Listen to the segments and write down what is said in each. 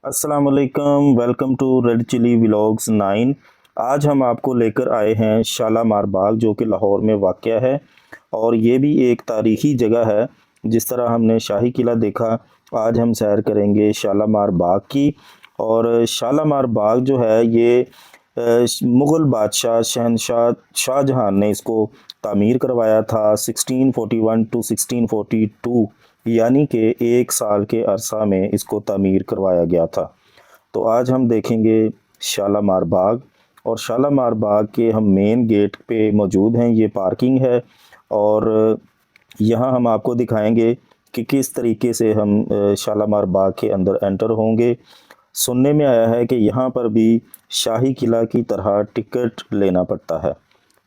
अस्सलाम वालेकुम, welcome to Red Chili Vlogs 9। आज हम आपको लेकर आए हैं शालामार बाग जो कि लाहौर में वाक़या है और ये भी एक तारीख़ी जगह है। जिस तरह हमने शाही किला देखा, आज हम सैर करेंगे शालामार बाग की। और शालामार बाग जो है ये मुग़ल बादशाह शहनशाह शाहजहां ने इसको तामीर करवाया था 1641 टू 1642, यानी कि एक साल के अरसा में इसको तामीर करवाया गया था। तो आज हम देखेंगे शालामार बाग और शालामार बाग के हम मेन गेट पे मौजूद हैं। ये पार्किंग है और यहाँ हम आपको दिखाएंगे कि किस तरीके से हम शालामार बाग के अंदर एंटर होंगे। सुनने में आया है कि यहाँ पर भी शाही किला की तरह टिकट लेना पड़ता है।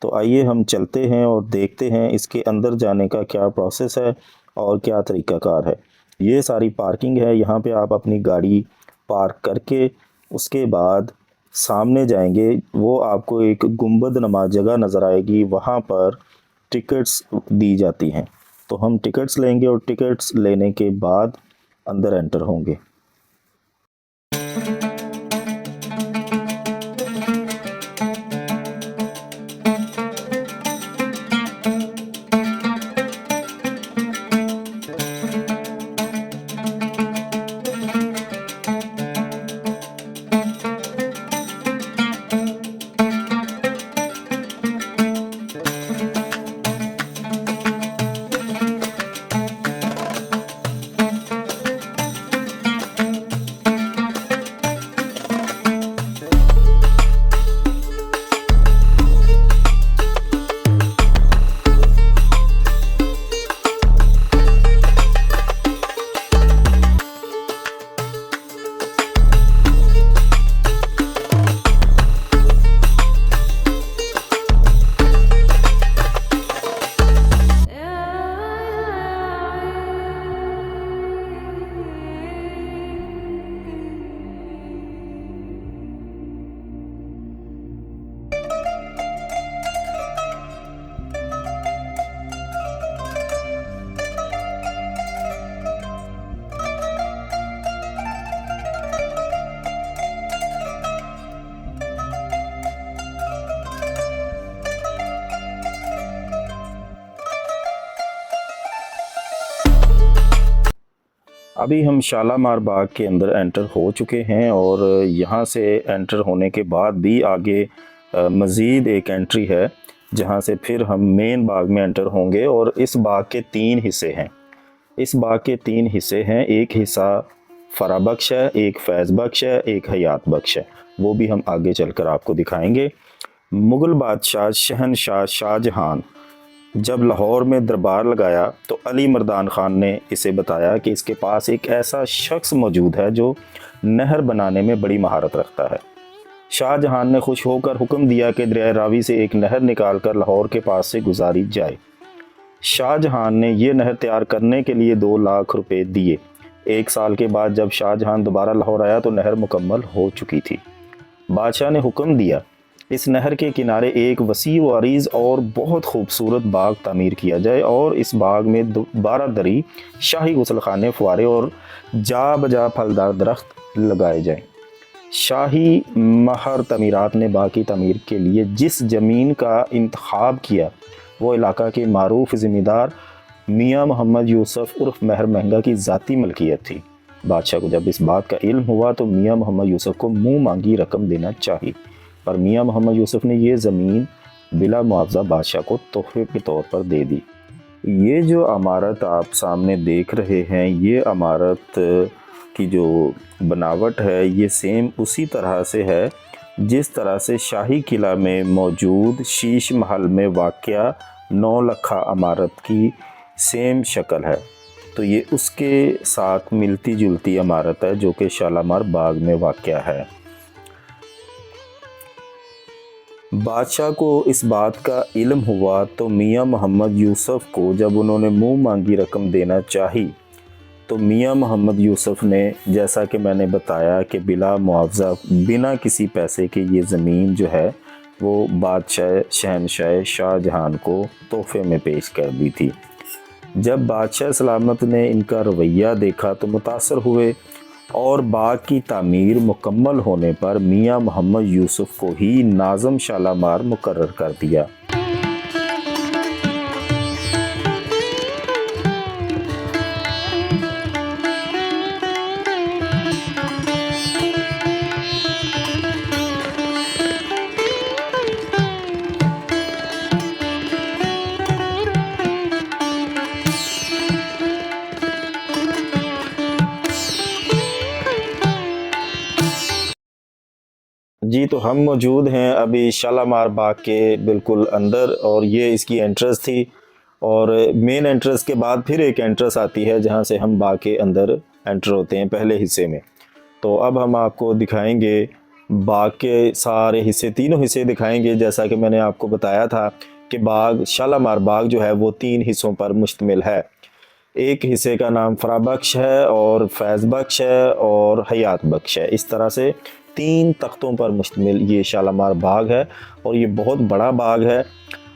तो आइए हम चलते हैं और देखते हैं इसके अंदर जाने का क्या प्रोसेस है और क्या तरीक़ाकार है। ये सारी पार्किंग है, यहाँ पे आप अपनी गाड़ी पार्क करके उसके बाद सामने जाएंगे, वो आपको एक गुंबद नमा जगह नज़र आएगी, वहाँ पर टिकट्स दी जाती हैं। तो हम टिकट्स लेंगे और टिकट्स लेने के बाद अंदर एंटर होंगे। अभी हम शालामार बाग के अंदर एंटर हो चुके हैं और यहाँ से एंटर होने के बाद भी आगे मज़ीद एक एंट्री है जहाँ से फिर हम मेन बाग में एंटर होंगे। और इस बाग के 3 हिस्से हैं। इस बाग के 3 हिस्से हैं। एक हिस्सा फरा बख्श है, एक फैज़ बख्श है, एक हयात बख्श है। वो भी हम आगे चलकर आपको दिखाएंगे। मुग़ल बादशाह शहनशाह शाहजहां जब लाहौर में दरबार लगाया तो अली मर्दान ख़ान ने इसे बताया कि इसके पास एक ऐसा शख्स मौजूद है जो नहर बनाने में बड़ी महारत रखता है। शाहजहां ने खुश होकर हुक्म दिया कि दरिया रावी से एक नहर निकालकर लाहौर के पास से गुजारी जाए। शाहजहां ने यह नहर तैयार करने के लिए 2 लाख रुपए दिए। 1 साल के बाद जब शाहजहां दोबारा लाहौर आया तो नहर मुकम्मल हो चुकी थी। बादशाह ने हुक्म दिया इस नहर के किनारे एक वसी व अरीज़ और बहुत खूबसूरत बाग तामीर किया जाए और इस बाग में 12 दरी, शाही गुसलखाने, फुआरे और जा बजा फलदार दरख्त लगाए जाएं। शाही महर तमीरात ने बाग की तमीर के लिए जिस ज़मीन का इंतखाब किया वो इलाका के मारूफ ज़मींदार मियाँ मोहम्मद यूसुफ उर्फ महर महंगा की ज़ाती मलकियत थी। बादशाह को जब इस बात का इल्म हुआ तो मियाँ मोहम्मद यूसुफ को मुँह मांगी रकम देना चाहिए, पर मियाँ मोहम्मद यूसुफ ने ये ज़मीन बिला मुआवजा बादशाह को तोहफे के तौर पर दे दी। ये जो इमारत आप सामने देख रहे हैं, ये इमारत की जो बनावट है ये सेम उसी तरह से है जिस तरह से शाही किला में मौजूद शीश महल में वाक़या 9 लखा इमारत की सेम शक्ल है। तो ये उसके साथ मिलती जुलती इमारत है जो कि शालामार बाग में वाक़या है। बादशाह को इस बात का इल्म हुआ तो मियाँ मोहम्मद यूसुफ को जब उन्होंने मुँह मांगी रकम देना चाही तो मियाँ मोहम्मद यूसुफ ने, जैसा कि मैंने बताया कि बिला मुआवजा बिना किसी पैसे के ये ज़मीन जो है वो बादशाह शहनशाह शाहजहां को तोहफे में पेश कर दी थी। जब बादशाह सलामत ने इनका रवैया देखा तो मुतासर हुए اور باغ کی تعمیر مکمل ہونے پر میاں محمد یوسف کو ہی ناظم شالامار مقرر کر دیا۔ جی تو ہم موجود ہیں ابھی شالامار باغ کے بالکل اندر، اور یہ اس کی انٹرنس تھی، اور مین انٹرنس کے بعد پھر ایک انٹرنس آتی ہے جہاں سے ہم باغ کے اندر انٹر ہوتے ہیں پہلے حصے میں۔ تو اب ہم آپ کو دکھائیں گے باغ کے سارے حصے، تینوں حصے دکھائیں گے، جیسا کہ میں نے آپ کو بتایا تھا کہ باغ شالامار باغ جو ہے وہ 3 حصوں پر مشتمل ہے۔ ایک حصے کا نام فرا بخش ہے، اور فیض بخش ہے، اور حیات بخش ہے۔ اس طرح سے 3 تختوں پر مشتمل یہ شالامار باغ ہے، اور یہ بہت بڑا باغ ہے۔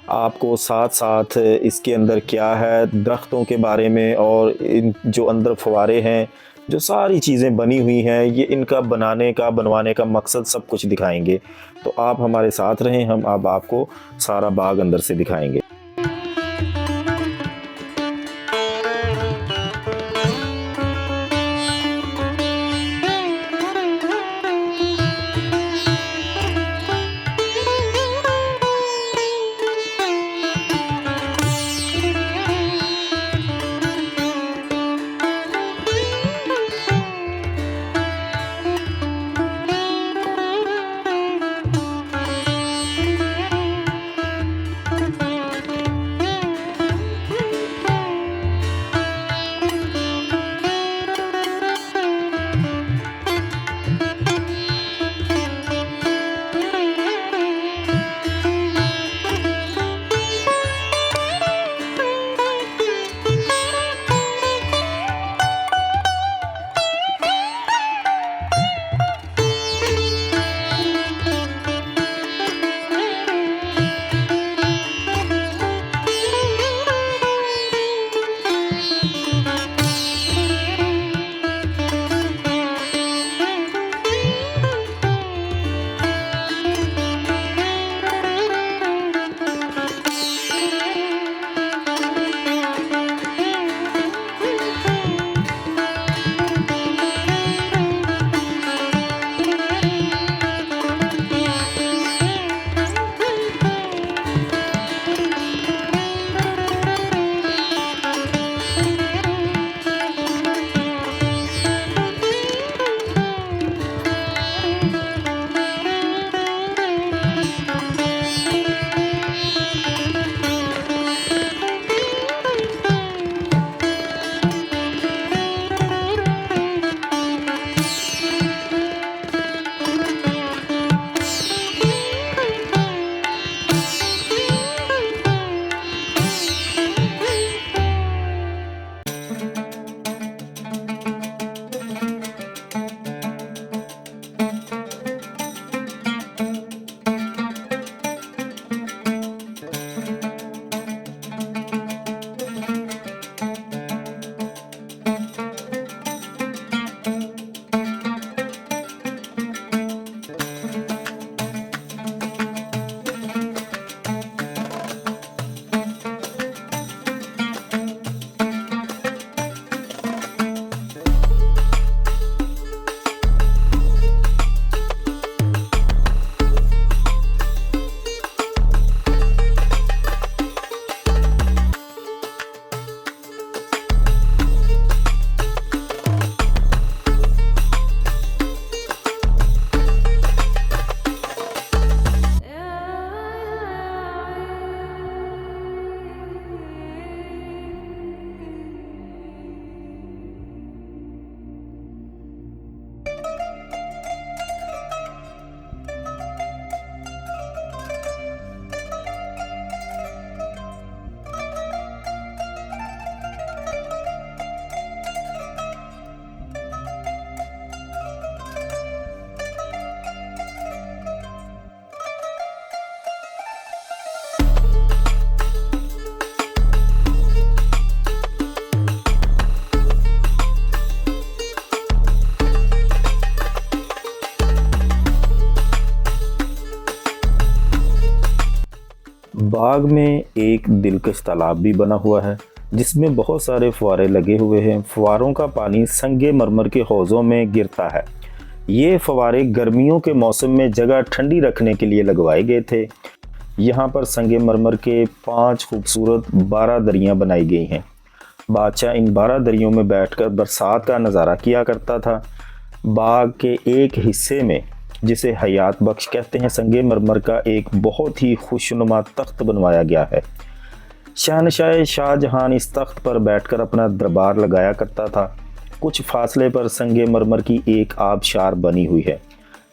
آپ کو ساتھ ساتھ اس کے اندر کیا ہے، درختوں کے بارے میں، اور ان جو اندر فوارے ہیں، جو ساری چیزیں بنی ہوئی ہیں، یہ ان کا بنوانے کا مقصد سب کچھ دکھائیں گے۔ تو آپ ہمارے ساتھ رہیں، ہم اب آپ کو سارا باغ اندر سے دکھائیں گے۔ बाग में एक दिलकश तालाब भी बना हुआ है जिसमें बहुत सारे फुवारे लगे हुए हैं। फुवारों का पानी संगे मरमर के हौज़ों में गिरता है। ये फवारे गर्मियों के मौसम में जगह ठंडी रखने के लिए लगवाए गए थे। यहाँ पर संगे मरमर के 5 खूबसूरत 12 दरियाँ बनाई गई हैं। बादशाह इन 12 दरियों में बैठकर बरसात का नज़ारा किया करता था। बाग के एक हिस्से में, जिसे हयात बख्श कहते हैं, संगे मरमर का एक बहुत ही खुशनुमा तख्त बनवाया गया है। शहनशाह शाहजहां इस तख्त पर बैठकर अपना दरबार लगाया करता था। कुछ फासले पर संगे मरमर की एक आबशार बनी हुई है।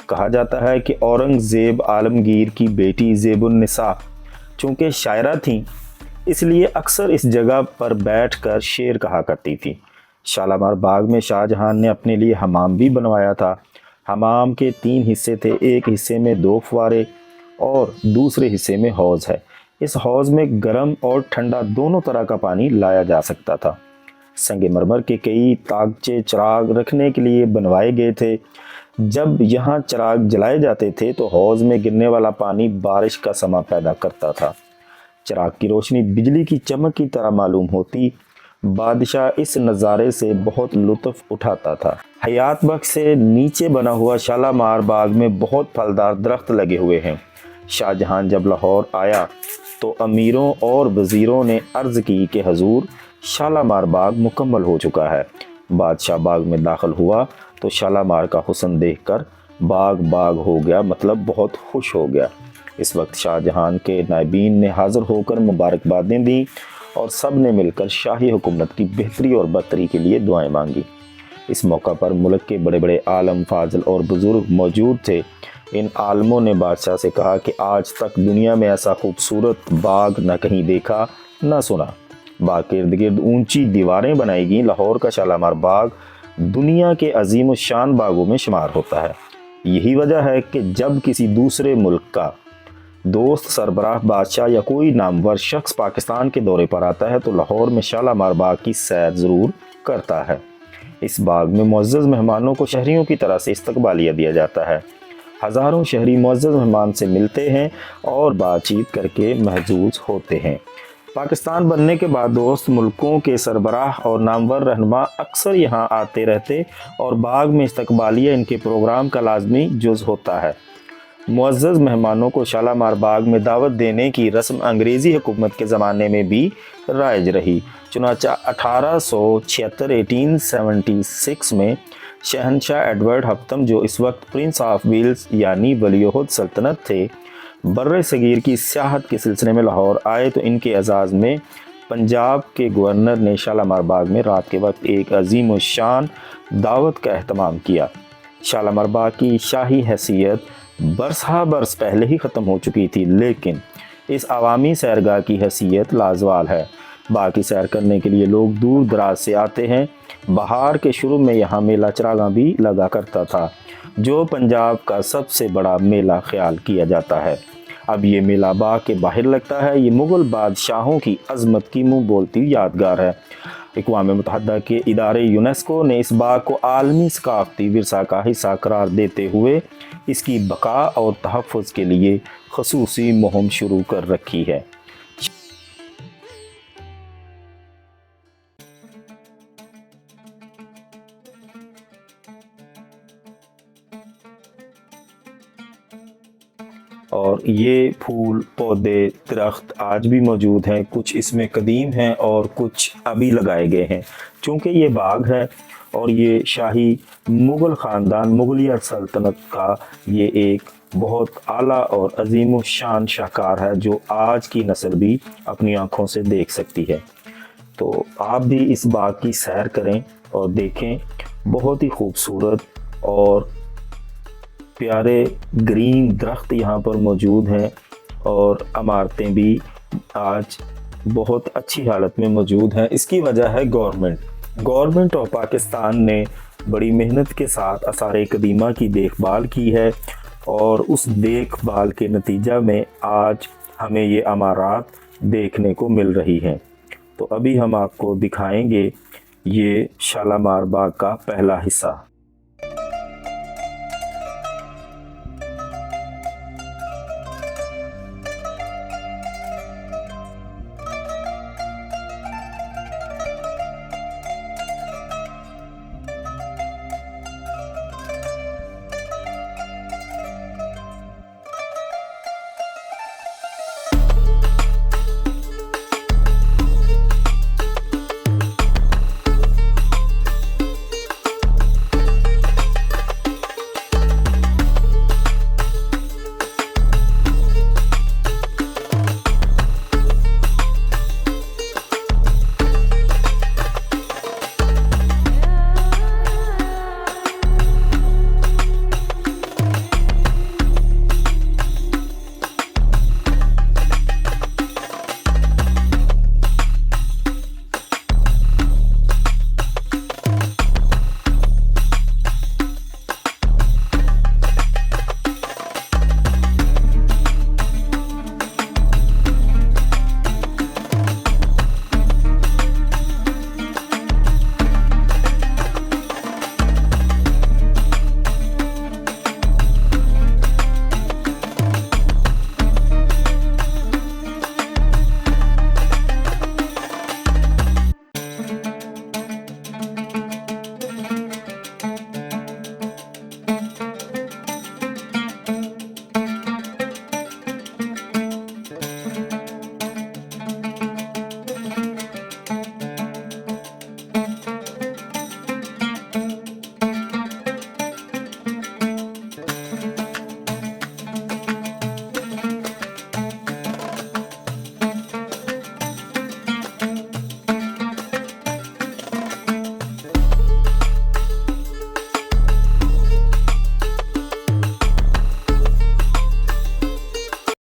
कहा जाता है कि औरंगज़ेब आलमगीर की बेटी ज़ेबुन्निसा चूँकि शायरा थीं, इसलिए अक्सर इस जगह पर बैठकर शेर कहा करती थी। शालामार बाग में शाहजहां ने अपने लिए हमाम भी बनवाया था। हमाम के 3 हिस्से थे। एक हिस्से में 2 फुवारे और दूसरे हिस्से में हौज़ है। इस हौज़ में गर्म और ठंडा दोनों तरह का पानी लाया जा सकता था। संगे मरमर के कई तागचे चिराग रखने के लिए बनवाए गए थे। जब यहाँ चिराग जलाए जाते थे तो हौज़ में गिरने वाला पानी बारिश का समा पैदा करता था। चिराग की रोशनी बिजली की चमक की तरह मालूम होती। बादशाह इस नज़ारे से बहुत लुत्फ़ उठाता था। हयात बख्श से नीचे बना हुआ शालामार बाग में बहुत फलदार दरख्त लगे हुए हैं। शाहजहां जब लाहौर आया तो अमीरों और वज़ीरों ने अर्ज़ की कि हजूर, शालामार बाग मुकम्मल हो चुका है। बादशाह बाग में दाखिल हुआ तो शालामार का हुस्न देखकर बाग बाग हो गया, मतलब बहुत खुश हो गया। इस वक्त शाहजहां के नायबीन ने हाज़िर होकर मुबारकबादें दी और सब ने मिलकर शाही हुकूमत की बेहतरी और बरतरी के लिए दुआएं मांगी। इस मौका पर मुल्क के बड़े बड़े आलम, फाजिल और बुज़ुर्ग मौजूद थे। इन आलमों ने बादशाह से कहा कि आज तक दुनिया में ऐसा खूबसूरत बाग न कहीं देखा न सुना। बाग के इर्द गिर्द ऊंची दीवारें बनाई गईं। लाहौर का शालामार बाग दुनिया के अजीम शान बागों में शुमार होता है। यही वजह है कि जब किसी दूसरे मुल्क का दोस्त, सरबराह, बादशाह या कोई नामवर शख्स पाकिस्तान के दौरे पर आता है तो लाहौर में शालामार बाग की सैर ज़रूर करता है। इस बाग में मुअज़्ज़ज़ मेहमानों को शहरियों की तरह से इस्तकबालिया दिया जाता है। हज़ारों शहरी मुअज़्ज़ज़ मेहमान से मिलते हैं और बातचीत करके महजूज होते हैं। पाकिस्तान बनने के बाद दोस्त मुल्कों के सरबराह और नामवर रहनुमा अक्सर यहाँ आते रहते और बाग में इस्तकबालिया इनके प्रोग्राम का लाजमी जुज़ होता है। मुअज़्ज़ज़ मेहमानों को शालामार बाग में दावत देने की रस्म अंग्रेज़ी हुकूमत के ज़माने में भी राइज रही। चुनांचे 1876 में शहनशाह एडवर्ड हप्तम, जो इस वक्त प्रिंस ऑफ वेल्स यानी वलीअहद सल्तनत थे, बर्रे सगीर की सियाहत के सिलसिले में लाहौर आए तो इनके एजाज़ में पंजाब के गवर्नर ने शालामार बाग में रात के वक्त एक अजीम व शान दावत का एहतमाम किया। शालामार बाग की शाही हैसियत बरस पहले ही ख़त्म हो चुकी थी, लेकिन इस अवामी सैरगाह की हैसियत लाजवाल है। बाग की सैर करने के लिए लोग दूर दराज से आते हैं। बहार के शुरू में यहाँ मेला चरागां भी लगा करता था, जो पंजाब का सबसे बड़ा मेला ख्याल किया जाता है। अब ये मेला बाग के बाहर लगता है। ये मुग़ल बादशाहों की अज़मत की मुँह बोलती यादगार है। अक़वाम मुत्तहिदा के इदारे यूनेस्को ने इस बाग को आलमी सकाफ़ती विरसा का हिस्सा करार देते हुए इसकी बका और तहफ़्फ़ुज़ के लिए ख़ुसूसी मुहिम शुरू कर रखी है। और ये फूल, पौधे, दरख्त आज भी मौजूद हैं। कुछ इसमें कदीम हैं और कुछ अभी लगाए गए हैं। चूँकि ये बाग है और ये शाही मुग़ल ख़ानदान, मुग़लिया सल्तनत का ये एक बहुत आला और अजीम शान शाहकार है, जो आज की नस्ल भी अपनी आँखों से देख सकती है। तो आप भी इस बाग की सैर करें और देखें। बहुत ही खूबसूरत और प्यारे ग्रीन दरख्त यहाँ पर मौजूद हैं और इमारतें भी आज बहुत अच्छी हालत में मौजूद हैं। इसकी वजह है गवर्नमेंट ऑफ पाकिस्तान ने बड़ी मेहनत के साथ आसार कदीमा की देखभाल की है और उस देखभाल के नतीजा में आज हमें ये इमारत देखने को मिल रही हैं। तो अभी हम आपको दिखाएंगे ये शालामार बाग का पहला हिस्सा।